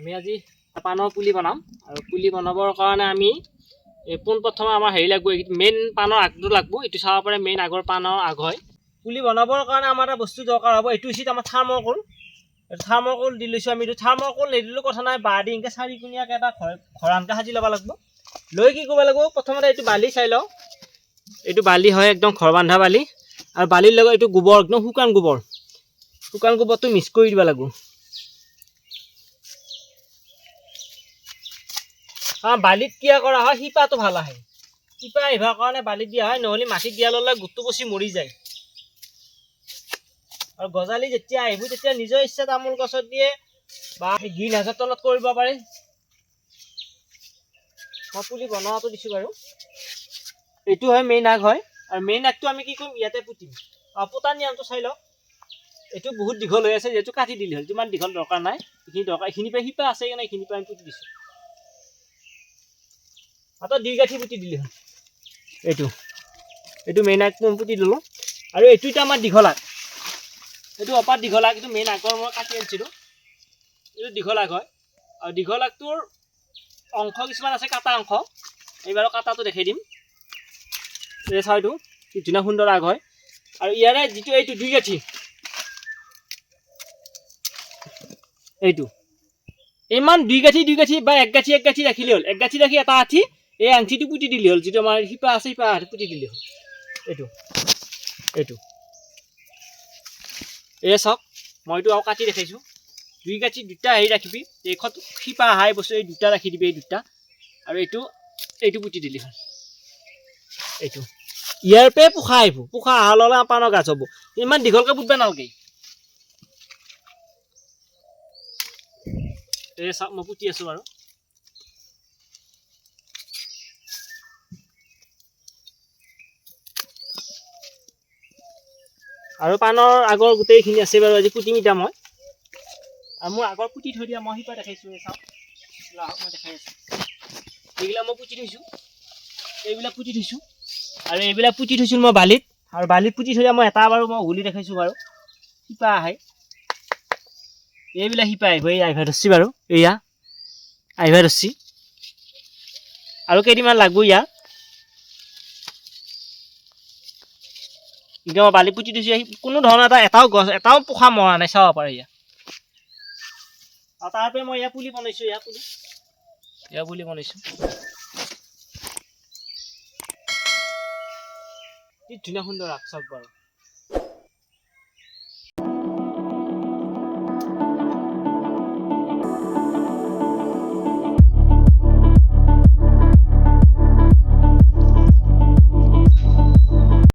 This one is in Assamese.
আমি আজি পানৰ পুলি বনাম আৰু পুলি বনাবৰ কাৰণে আমি পোনপ্ৰথমে আমাৰ হেৰি লাগিব মেইন পানৰ আগটো লাগিব এইটো চাব পাৰে মেইন আগৰ পানৰ আগ হয় পুলি বনাবৰ কাৰণে আমাৰ এটা বস্তু দৰকাৰ হ'ব এইটো হৈছে আমাৰ থাৰ্মকল দি লৈছোঁ আমি এইটো থাৰ্মকল নিদিলেও কথা নাই বাঁহ দি এনেকৈ চাৰিকুণীয়াকৈ এটা ঘৰানকৈ সাজি ল'ব লাগিব লৈ কি কৰিব লাগিব প্ৰথমতে এইটো বালি চাই লওঁ এইটো বালি হয় একদম ঘৰ বান্ধা বালি আৰু বালিৰ লগত এইটো গোবৰ একদম শুকান গোবৰটো মিক্স কৰি দিব লাগিব বালিত কিয়া কৰা হয় শিপাটো ভাল আহে শিপা আহিবৰ কাৰণে বালিত দিয়া হয় নহ'লে মাটিত দিয়া ল'লে গোটটো পচি মৰি যায় আৰু গজালি যেতিয়া আহিব তেতিয়া নিজৰ ইচ্ছা তামোল গছত দিয়ে বা গ্ৰীণ হাউচৰ তলত কৰিব পাৰে মই পুলি বনোৱাটো দিছোঁ বাৰু এইটো হয় মেইন আগ হয় আৰু মেইন আগটো আমি কি কৰিম ইয়াতে পুতিম পোতাৰ নিয়মটো চাই লওক এইটো বহুত দীঘল হৈ আছে যিহেতু কাটি দিলে হ'ল ইমান দীঘল দৰকাৰ নাই এইখিনি দৰকাৰ এইখিনি পৰা শিপা আছে কাৰণে এইখিনি পৰা আমি পুতি দিছোঁ মাত্ৰ 2 গাঁঠি পুতি দিলে হ'ল এইটো মেইন আগ পুতি দিলোঁ আৰু এইটো এতিয়া আমাৰ দীঘল আগ এইটো অপাত দীঘল আগ এইটো মেইন আগৰ মই কাটি আনিছিলোঁ এইটো দীঘল আগ হয় আৰু দীঘল আগটোৰ অংশ কিছুমান আছে কাটা অংশ এইবাৰ কাটাটো দেখাই দিম এই চাইটো ধুনীয়া সুন্দৰ আগ হয় আৰু ইয়াৰে যিটো এইটো 2 গাঁঠি এইটো ইমান 2 গাঁঠি বা 1 গাঁঠি ৰাখিলে হ'ল 1 গাঁঠি ৰাখি এটা আঠি এই আংঠিটো পুতি দিলে হ'ল যিটো আমাৰ শিপা আছে শিপা পুতি দিলে হ'ল এইটো এই চাওক মইতো আৰু কাটি দেখাইছোঁ 2 গাঁঠি দুটা হেৰি ৰাখিবি এইখন শিপা আহাই বস্তু এই দুটা ৰাখি দিবি এই দুটা আৰু এইটো পুতি দিলে হ'ল এইটো ইয়াৰ পে পোখা আহিব পোখা অহা ল'লে পানৰ গাছ হ'ব ইমান দীঘলকৈ পুতিব নালাগে এই চাওক মই পুতি আছোঁ বাৰু আৰু পানৰ আগৰ গোটেইখিনি আছে বাৰু আজি পুতিম এতিয়া মই আৰু মোৰ আগৰ পুতি থৈ দিয়া মই শিপা দেখাইছোঁ এই চাওক মই দেখাই আছোঁ এইবিলাক মই পুতি থৈছোঁ এইবিলাক পুতি থৈছোঁ আৰু এইবিলাক পুতি থৈছোঁ মই বালিত আৰু বালিত পুতি থৈ দিয়া মই এটা বাৰু মই উঘলি দেখাইছোঁ বাৰু শিপা আহে এইবিলাক শিপা আহিব এই আহিবা ধৰিছি বাৰু এয়া আহিবা ধৰিছি আৰু কেইদিনমান লাগব ইয়াৰ এতিয়া মই বালি পুতি দিছোঁ কোনো ধৰণৰ এটাও পোখা মৰা নাই চাব পাৰে ইয়াত আৰু তাৰপৰা মই পুলি বনাইছোঁ পুলি বনাইছোঁ কি ধুনীয়া সুন্দৰ আগ চাওক বাৰু